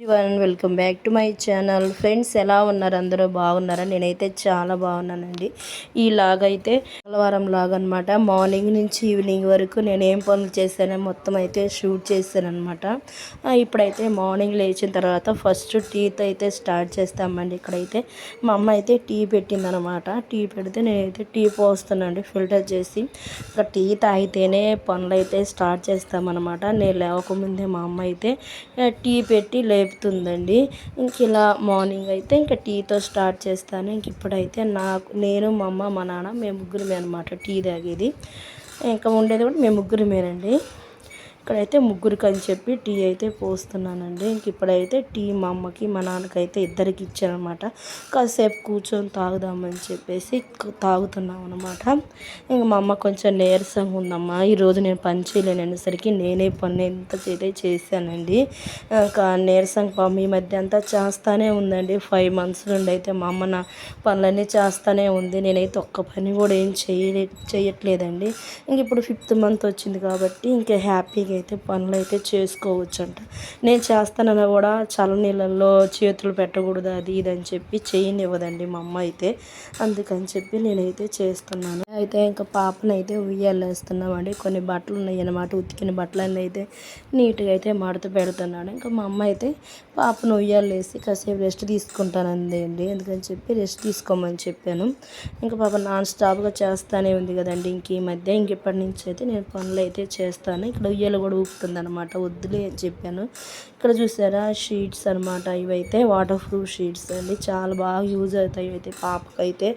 Everyone welcome back to my channel. Friends, ఎలా ఉన్నారు? అందరూ బాగున్నారా? నేనైతే చాలా బాగున్నానండి. ఈలాగైతే మంగళవారం లాగా అనమాట. మార్నింగ్ నుంచి ఈవినింగ్ వరకు నేను ఏం పనులు చేశానో మొత్తం అయితే షూట్ చేశానమాట. ఇప్పుడైతే మార్నింగ్ లేచిన తర్వాత ఫస్ట్ టీతో అయితే స్టార్ట్ చేస్తామండి. ఇక్కడైతే మా అమ్మ అయితే టీ పెట్టిందనమాట. టీ పెడితే నేనైతే టీ పోస్తున్నానండి ఫిల్టర్ చేసి. ఇంకా టీ తాగితేనే పనులు అయితే స్టార్ట్ చేస్తామన్నమాట. నేను లేవకముందే మా అమ్మ అయితే టీ పెట్టి లేపుతుందండి. ఇంక ఇలా మార్నింగ్ అయితే ఇంకా టీతో స్టార్ట్ చేస్తాను. ఇంక ఇప్పుడైతే నేను మా అమ్మ మా నాన్న మేము ముగ్గురమే అనమాట టీ తాగేది. ఇంకా ఉండేది కూడా మేము ముగ్గురమేనండి. ఇక్కడైతే ముగ్గురికి అని చెప్పి టీ అయితే పోస్తున్నానండి. ఇంక ఇప్పుడైతే టీ మా అమ్మకి మా నాన్నకైతే ఇద్దరికి ఇచ్చానమాట. కాసేపు కూర్చొని తాగుదామని చెప్పేసి తాగుతున్నాం అనమాట. ఇంక మా అమ్మ కొంచెం నీరసంగా ఉందమ్మా, ఈరోజు నేను పని చేయలేనసరికి నేనే పని ఎంత చేతే చేశానండి. ఇంకా నీరసంగా పాపం ఈ మధ్య అంతా చేస్తూనే ఉందండి. 5 months నుండి అయితే మా అమ్మ నా పనులన్నీ చేస్తూనే ఉంది. నేనైతే ఒక్క పని కూడా ఏం చేయట్లేదండి. ఇంక ఇప్పుడు 5th month వచ్చింది కాబట్టి ఇంకా హ్యాపీగా అయితే పనులు అయితే చేసుకోవచ్చు అంట. నేను చేస్తానన్నా కూడా చల్లనీళ్ళల్లో చేతులు పెట్టకూడదు అది ఇది అని చెప్పి చేయనివ్వదండి మా అమ్మ అయితే. అందుకని చెప్పి నేనైతే చేస్తున్నాను. అయితే ఇంకా పాపనైతే ఉయ్యాలేస్తున్నామండి. కొన్ని బట్టలు ఉన్నాయి అన్నమాట. ఉతికిన బట్టలన్నీ అయితే నీట్గా అయితే మడత పెడుతున్నాను. ఇంకా మా అమ్మ అయితే పాపను ఉయ్యాలేసి కాసేపు రెస్ట్ తీసుకుంటానండి. ఎందుకని చెప్పి రెస్ట్ తీసుకోమని చెప్పాను. ఇంకా పాప నాన్ స్టాప్గా చేస్తానే ఉంది కదండి. ఈ మధ్య ఇప్పటి నుంచి అయితే నేను పనులు అయితే చేస్తాను. ఇక్కడ ఉయ్యాలు కూడా ఊపుతుంది అనమాట. వద్దులే అని చెప్పాను. ఇక్కడ చూసారా షీట్స్ అనమాట. ఇవైతే వాటర్ ప్రూఫ్ షీట్స్ అండి. చాలా బాగా యూజ్ అవుతాయి అయితే పాపకైతే.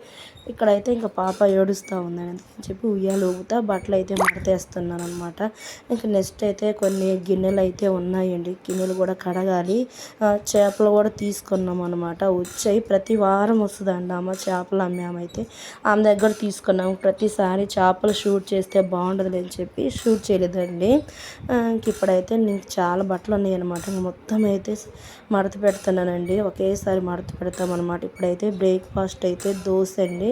ఇక్కడైతే ఇంకా పాప ఏడుస్తూ ఉందని అందుకని చెప్పి ఉయ్యాలు ఊపుతా బట్టలు అయితే మడతేస్తున్నాను అనమాట. ఇంకా నెక్స్ట్ అయితే కొన్ని గిన్నెలు అయితే ఉన్నాయండి. గిన్నెలు కూడా కడగాలి. చేపలు కూడా తీసుకున్నాం అనమాట. వచ్చాయి ప్రతి వారం వస్తుందండి అమ్మ చేపలు అమ్మామైతే. ఆమె దగ్గర తీసుకున్నాము. ప్రతిసారి చేపలు షూట్ చేస్తే బాగుండదు అని చెప్పి షూట్ చేయలేదండి. ఇంక ఇప్పుడైతే నీకు చాలా బట్టలు ఉన్నాయి అనమాట. మొత్తం అయితే మడత పెడుతున్నానండి. ఒకేసారి మడత పెడతామన్నమాట. ఇప్పుడైతే బ్రేక్ఫాస్ట్ అయితే దోశ అండి.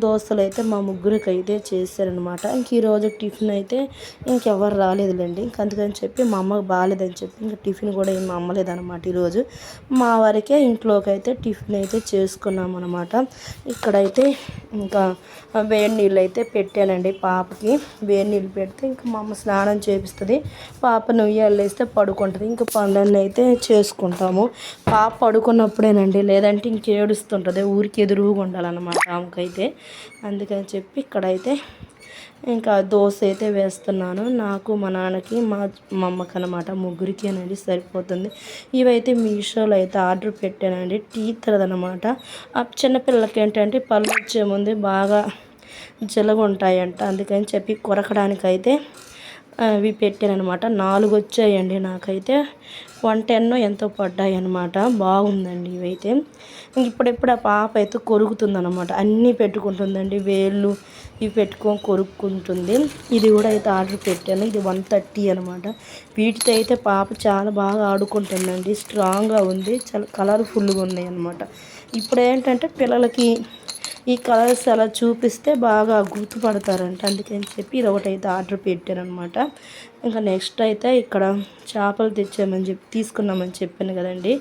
దోశలు అయితే మా ముగ్గురికి అయితే చేశారనమాట. ఇంక ఈరోజు టిఫిన్ అయితే ఇంకెవరు రాలేదులేండి. ఇంక అందుకని చెప్పి మా అమ్మకి బాగాలేదని చెప్పి ఇంకా టిఫిన్ కూడా ఏం అమ్మలేదన్నమాట. ఈరోజు మా వారికే ఇంట్లోకి అయితే టిఫిన్ అయితే చేసుకున్నాం అనమాట. ఇక్కడైతే ఇంకా వేడి నీళ్ళు అయితే పెట్టానండి పాపకి. వేడి నీళ్ళు పెడితే ఇంకా మా అమ్మ స్నానం చేపిస్తుంది. పాపను ఉయ్యాలేస్తే పడుకుంటుంది. ఇంకా పనులన్నీ అయితే చేసుకుంటాము. పాప పడుకున్నప్పుడేనండి, లేదంటే ఇంకేడుస్తుంటుంది. ఊరికి ఎదురుగా ఉండాలన్నమాట ఆమెకైతే. అందుకని చెప్పి ఇక్కడైతే ఇంకా దోశ అయితే వేస్తున్నాను. నాకు మా నాన్నకి మా అమ్మకి అనమాట. ముగ్గురికి అనేది సరిపోతుంది. ఇవైతే మీషోలో అయితే ఆర్డర్ పెట్టానండి. టీ తరదనమాట. ఆ చిన్నపిల్లలకి ఏంటంటే పళ్ళు వచ్చే ముందు బాగా జలగుంటాయంట. అందుకని చెప్పి కొరకడానికైతే అవి పెట్టానమాట. 4 వచ్చాయండి. నాకైతే 110 ఎంతో పడ్డాయి అనమాట. బాగుందండి ఇవైతే. ఇప్పుడెప్పుడు ఆ పాప అయితే కొరుకుతుందనమాట. అన్నీ పెట్టుకుంటుందండి. వేళ్ళు ఇవి పెట్టుకొని కొరుక్కుంటుంది. ఇది కూడా అయితే ఆర్డర్ పెట్టాను. ఇది 130 అనమాట. వీటితో అయితే పాప చాలా బాగా ఆడుకుంటుందండి. స్ట్రాంగ్గా ఉంది. చాలా కలర్ఫుల్గా ఉన్నాయి అనమాట. ఇప్పుడు ఏంటంటే పిల్లలకి ఈ కలర్స్ అలా చూపిస్తే బాగా గుర్తుపడతారంట. అందుకని చెప్పి ఇది ఒకటైతే ఆర్డర్ పెట్టారనమాట. ఇంకా నెక్స్ట్ అయితే ఇక్కడ చేపలు తీసుకున్నామని చెప్పాను కదండి.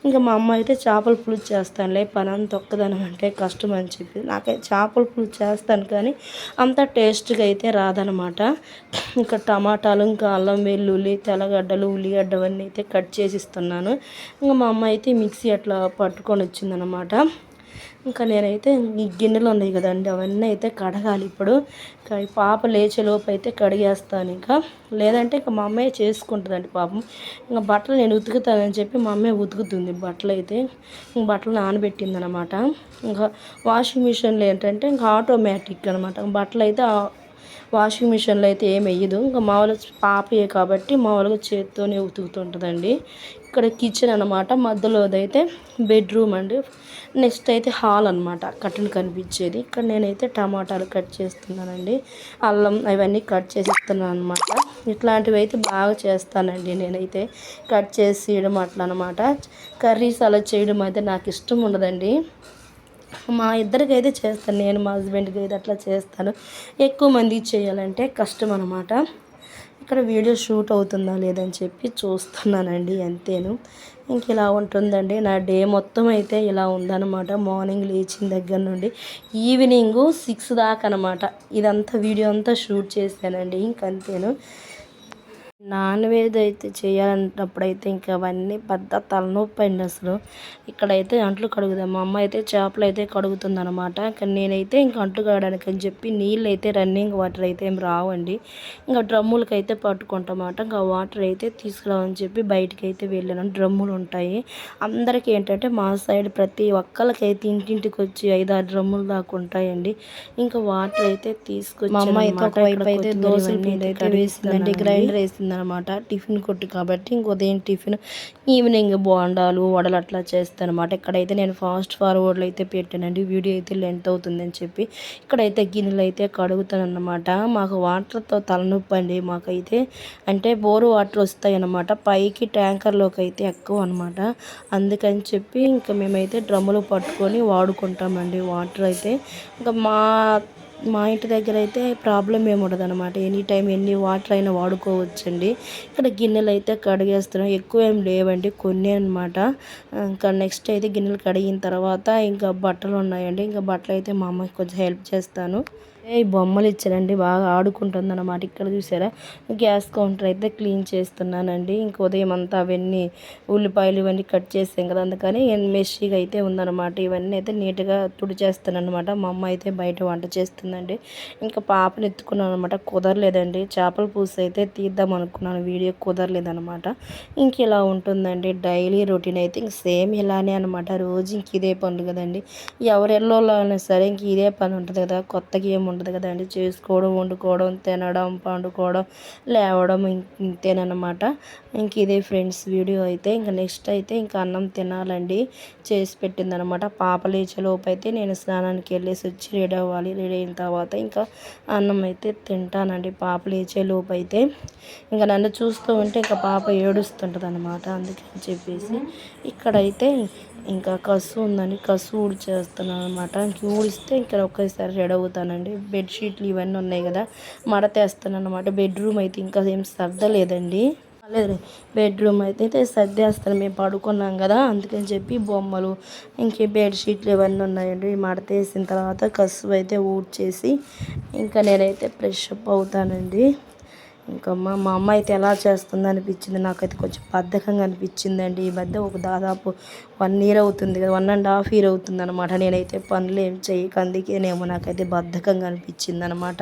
ఇంకా మా అమ్మ అయితే చేపల పులుసు చేస్తానులే, పనంత ఒక్కదనం అంటే కష్టం అని చెప్పి నాకైతే చేపల పులుసు చేస్తాను కానీ అంత టేస్ట్గా అయితే రాదనమాట. ఇంకా టమాటాలు, ఇంకా అల్లం వెల్లుల్లి, తెల్లగడ్డలు, ఉల్లిగడ్డ అవన్నీ అయితే కట్ చేసి ఇస్తున్నాను. ఇంకా మా అమ్మ అయితే మిక్సీ అట్లా పట్టుకొని వచ్చిందనమాట. ఇంకా నేనైతే ఈ గిన్నెలు ఉన్నాయి కదండి, అవన్నీ అయితే కడగాలి ఇప్పుడు. పాప లేచేలోపు అయితే కడిగేస్తాను. ఇంకా లేదంటే ఇంకా మా అమ్మాయి చేసుకుంటుందండి పాపం. ఇంకా బట్టలు నేను ఉతుకుతానని చెప్పి మా అమ్మాయి ఉతుకుతుంది బట్టలు అయితే. బట్టలు నానబెట్టింది అనమాట. ఇంకా వాషింగ్ మిషన్లో ఏంటంటే ఇంకా ఆటోమేటిక్ అనమాట. బట్టలు అయితే వాషింగ్ మిషన్లో అయితే ఏం వేయదు. ఇంకా మామూలుగా పాపయే కాబట్టి మామూలుగా చేత్తోనే ఉతుకుతుంటుందండి. ఇక్కడ కిచెన్ అనమాట. మధ్యలోదైతే బెడ్రూమ్ అండి. నెక్స్ట్ అయితే హాల్ అనమాట, కట్టను కనిపించేది. ఇక్కడ నేనైతే టమాటాలు కట్ చేస్తున్నానండి. అల్లం అవన్నీ కట్ చేసి ఇస్తున్నాను అనమాట. ఇట్లాంటివి అయితే బాగా చేస్తానండి నేనైతే. కట్ చేసి చేయడం అట్లా అనమాట. కర్రీస్ అలా చేయడం అయితే నాకు ఇష్టం ఉండదండి. మా ఇద్దరికి అయితే చేస్తాను. నేను మా హస్బెండ్కి అయితే అట్లా చేస్తాను. ఎక్కువ మంది చేయాలంటే కష్టం అనమాట. ఇక్కడ వీడియో షూట్ అవుతుందా లేదని చెప్పి చూస్తున్నానండి, అంతేను. ఇంక ఇలా ఉంటుందండి నా డే మొత్తం అయితే ఇలా ఉందన్నమాట. మార్నింగ్ లేచిన దగ్గర నుండి ఈవినింగ్ 6 దాకా అనమాట. ఇదంతా వీడియో అంతా షూట్ చేశానండి. ఇంకంతేను. నాన్ వెజ్ అయితే చేయాలన్నప్పుడైతే ఇంకా అవన్నీ పెద్ద తలనొప్పి అండి అసలు. ఇక్కడైతే అంట్లు కడుగుదాం, మా అమ్మ అయితే చేపలు అయితే కడుగుతుందనమాట. కానీ నేనైతే ఇంకా అంట్లు కడగడానికి అని చెప్పి నీళ్ళు అయితే రన్నింగ్ వాటర్ అయితే ఏం రావండి. ఇంకా డ్రమ్ములకి అయితే పట్టుకుంటామాట. ఇంకా వాటర్ అయితే తీసుకురావని చెప్పి బయటికి అయితే వెళ్ళాను. డ్రమ్ములు ఉంటాయి అందరికీ. ఏంటంటే మా సైడ్ ప్రతి ఒక్కరికైతే ఇంటింటికి వచ్చి 5-6 డ్రమ్ములు దాకా ఉంటాయండి. ఇంకా వాటర్ అయితే తీసుకొచ్చి మా అమ్మ అయితే ఒకవైపు అయితే దోశల పిండి అయితే వేసిందండి, గ్రైండర్ వేసింది అనమాట. టిఫిన్ కొట్టు కాబట్టి ఇంక ఉదయం టిఫిన్, ఈవినింగ్ బోండాలు వడలు అట్లా చేస్తాను అనమాట. ఇక్కడైతే నేను ఫాస్ట్ ఫార్వర్డ్లో అయితే పెట్టానండి, వీడియో అయితే లెంత్ అవుతుందని చెప్పి. ఇక్కడైతే గిన్నెలు అయితే కడుగుతాను అన్నమాట. మాకు వాటర్తో తలనొప్పి అండి మాకైతే. అంటే బోరు వాటర్ వస్తాయి అన్నమాట, పైకి ట్యాంకర్లోకి అయితే ఎక్కువ అనమాట. అందుకని చెప్పి ఇంకా మేమైతే డ్రమ్ములు పట్టుకొని వాడుకుంటామండి వాటర్ అయితే. ఇంకా మా ఇంటి దగ్గర అయితే ప్రాబ్లం ఏమి ఉండదు అనమాట. ఎనీ టైం ఎన్ని వాటర్ అయినా వాడుకోవచ్చండి. ఇక్కడ గిన్నెలు అయితే కడిగేస్తున్నాం, ఎక్కువ ఏం లేవండి, కొన్ని అనమాట. ఇంకా నెక్స్ట్ అయితే గిన్నెలు కడిగిన తర్వాత ఇంకా బట్టలు ఉన్నాయండి. ఇంకా బట్టలు అయితే మా అమ్మకి కొంచెం హెల్ప్ చేస్తాను. ఈ బొమ్మలు ఇచ్చారండి, బాగా ఆడుకుంటుంది అనమాట. ఇక్కడ చూసారా గ్యాస్ కౌంటర్ అయితే క్లీన్ చేస్తున్నానండి. ఇంక ఉదయం అంతా అవన్నీ ఉల్లిపాయలు ఇవన్నీ కట్ చేసాం కదా, అందుకని మెషీగా అయితే ఉందన్నమాట. ఇవన్నీ అయితే నీట్గా తుడిచేస్తాను అనమాట. మా అమ్మ అయితే బయట వంట చేస్తుందండి. ఇంకా పాపను ఎత్తుకున్నాను అనమాట, కుదరలేదండి. చేపల పులుసు అయితే తీద్దాం అనుకున్నాను, వీడియో కుదరలేదనమాట. ఇంక ఇలా ఉంటుందండి డైలీ రొటీన్ అయితే. ఇంక సేమ్ ఇలానే అనమాట, రోజు ఇంక ఇదే పనులు కదండి. ఎవరి ఎల్లోలో అయినా సరే ఇంక ఇదే పని ఉంటుంది కదా, కొత్తగా ఏమి ఉండదు కదండి. చేసుకోవడం, వండుకోవడం, తినడం, పండుకోవడం, లేవడం, ఇంతేనమాట. ఇంక ఇదే ఫ్రెండ్స్ వీడియో అయితే. ఇంకా నెక్స్ట్ అయితే ఇంకా అన్నం తినాలండి, చేసి పెట్టిందనమాట. పాప లేచేలోపు అయితే నేను స్నానానికి వెళ్ళేసి వచ్చి రెడీ అవ్వాలి. రెడీ అయిన తర్వాత ఇంకా అన్నం అయితే తింటానండి పాప లేచేలోపు అయితే. ఇంకా నన్ను చూస్తూ ఉంటే ఇంకా పాప ఏడుస్తుంటుంది అనమాట. అందుకని చెప్పేసి ఇక్కడైతే ఇంకా కసు ఉందని కసు ఊడ్చేస్తున్నాను అనమాట. ఇంక ఊడిస్తే ఇక్కడ ఒకేసారి రెడీ అవుతానండి. బెడ్షీట్లు ఇవన్నీ ఉన్నాయి కదా, మడతేస్తాను అనమాట. బెడ్రూమ్ అయితే ఇంకా ఏం సర్దలేదండి. లేదు, బెడ్రూమ్ అయితే సర్దేస్తాను, మేము పడుకున్నాం కదా అందుకని చెప్పి. బొమ్మలు ఇంక బెడ్షీట్లు ఇవన్నీ ఉన్నాయండి. మడతేసిన తర్వాత కసు అయితే ఊడ్చేసి ఇంకా నేనైతే ఫ్రెష్ అప్ అవుతానండి. ఇంకా మా అమ్మ అయితే ఎలా చేస్తుంది అనిపించింది, నాకైతే కొంచెం బద్ధకంగా అనిపించిందండి. ఈ మధ్య ఒక దాదాపు 1 year అవుతుంది కదా, 1.5 year అవుతుంది అనమాట. నేనైతే పనులు ఏం చేయక, అందుకేనేమో నాకైతే బద్ధకంగా అనిపించింది అనమాట.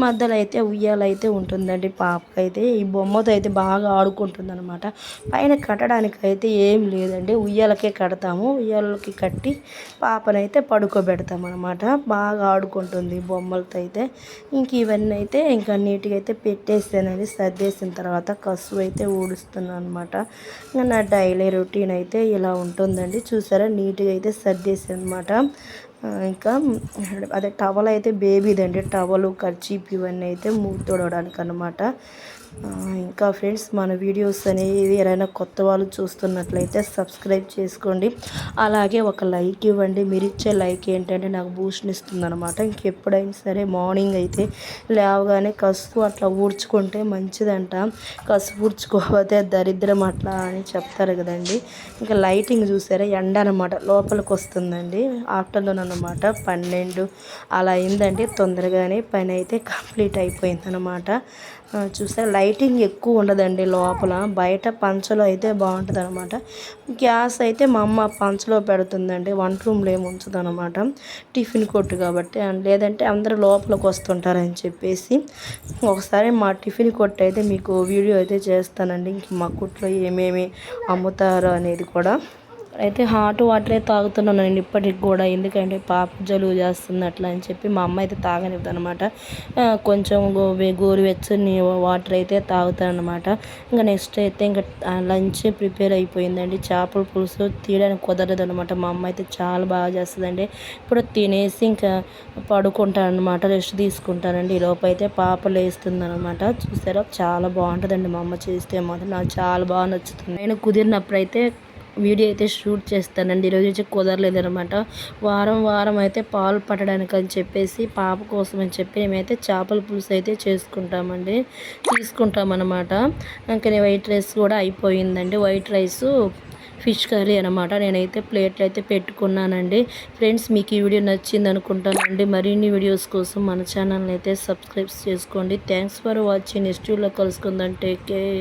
మధ్యలో అయితే ఉయ్యాలైతే ఉంటుందండి పాపకైతే. ఈ బొమ్మతో అయితే బాగా ఆడుకుంటుంది అనమాట. పైన కట్టడానికి అయితే ఏం లేదండి, ఉయ్యాలకే కడతాము. ఉయ్యాలకి కట్టి పాపనైతే పడుకోబెడతాం అనమాట. బాగా ఆడుకుంటుంది బొమ్మలతో అయితే. ఇంక ఇవన్నీ అయితే ఇంకా నీట్గా అయితే పెట్టేసానండి. సర్దేసిన తర్వాత కసు అయితే ఊడుస్తున్నాను అనమాట. ఇంకా నా డైలీ రొటీన్ అయితే ఇలా ఉంటుందండి. చూసారా నీట్గా అయితే సర్దేసాను అనమాట. ఇంకా అదే టవల్ అయితే బేబీదండి, టవలు కర్చీప్ ఇవన్నీ అయితే మూతి తొడవడానికి అనమాట. ఇంకా ఫ్రెండ్స్ మన వీడియోస్ అనేవి ఎవరైనా కొత్త వాళ్ళు చూస్తున్నట్లయితే సబ్స్క్రైబ్ చేసుకోండి, అలాగే ఒక లైక్ ఇవ్వండి. మీరు ఇచ్చే లైక్ ఏంటంటే నాకు బూస్ట్ని ఇస్తుంది అనమాట. ఇంకెప్పుడైనా సరే మార్నింగ్ అయితే లేవగానే కసుపు అట్లా ఊడ్చుకుంటే మంచిదంట. కసుపు ఊడ్చుకోకపోతే దరిద్రం అట్లా అని చెప్తారు కదండి. ఇంకా లైటింగ్ చూసారా, ఎండ అనమాట లోపలికి వస్తుందండి. ఆఫ్టర్నూన్ అనమాట 12 అలా అయిందండి. తొందరగానే పని అయితే కంప్లీట్ అయిపోయింది అనమాట. చూసారా లైటింగ్ ఎక్కువ ఉండదండి లోపల, బయట పంచలో అయితే బాగుంటుంది అనమాట. గ్యాస్ అయితే మా అమ్మ పంచలో పెడుతుందండి, వంట రూమ్లో ఏమి ఉంచదు అనమాట. టిఫిన్ కొట్టు కాబట్టి, లేదంటే అందరూ లోపలికి వస్తుంటారని చెప్పేసి. ఒకసారి మా టిఫిన్ కొట్టు అయితే మీకు వీడియో అయితే చేస్తానండి, ఇంక మా కొట్లో ఏమేమి అమ్ముతారో అనేది కూడా. అయితే హాట్ వాటరే తాగుతున్నాను నేను ఇప్పటికి కూడా, ఎందుకంటే పాప జలుబు చేస్తుంది అట్లా అని చెప్పి. మా అమ్మ అయితే తాగనివ్వదు అనమాట, కొంచెం గోరువెచ్చని వాటర్ అయితే తాగుతానమాట. ఇంకా నెక్స్ట్ అయితే ఇంకా లంచ్ ప్రిపేర్ అయిపోయిందండి. చేపల పులుసు తీయడానికి కుదరదు అనమాట. మా అమ్మ అయితే చాలా బాగా చేస్తుందండి. ఇప్పుడు తినేసి ఇంకా పడుకుంటాను అనమాట, రెస్ట్ తీసుకుంటానండి. ఈలోపు అయితే పాప లేస్తుంది అనమాట. చూసారా చాలా బాగుంటుందండి మా అమ్మ చేస్తే మాత్రం, నాకు చాలా బాగా నచ్చుతుంది. నేను కుదిరినప్పుడు అయితే వీడియో అయితే షూట్ చేస్తానండి. ఈరోజు వచ్చి కుదరలేదనమాట. వారం అయితే పాలు పట్టడానికి అని చెప్పేసి, పాప కోసం అని చెప్పి మేమైతే చేపల పులుసు అయితే తీసుకుంటామన్నమాట. ఇంకా వైట్ రైస్ కూడా అయిపోయిందండి. వైట్ రైసు ఫిష్ కర్రీ అనమాట. నేనైతే ప్లేట్లు అయితే పెట్టుకున్నానండి. ఫ్రెండ్స్ మీకు ఈ వీడియో నచ్చింది అనుకుంటానండి. మరిన్ని వీడియోస్ కోసం మన ఛానల్ని అయితే సబ్స్క్రైబ్ చేసుకోండి. Thanks for watching. నెక్స్ట్ వీడియోలో కలుసుకుందాం. Take care.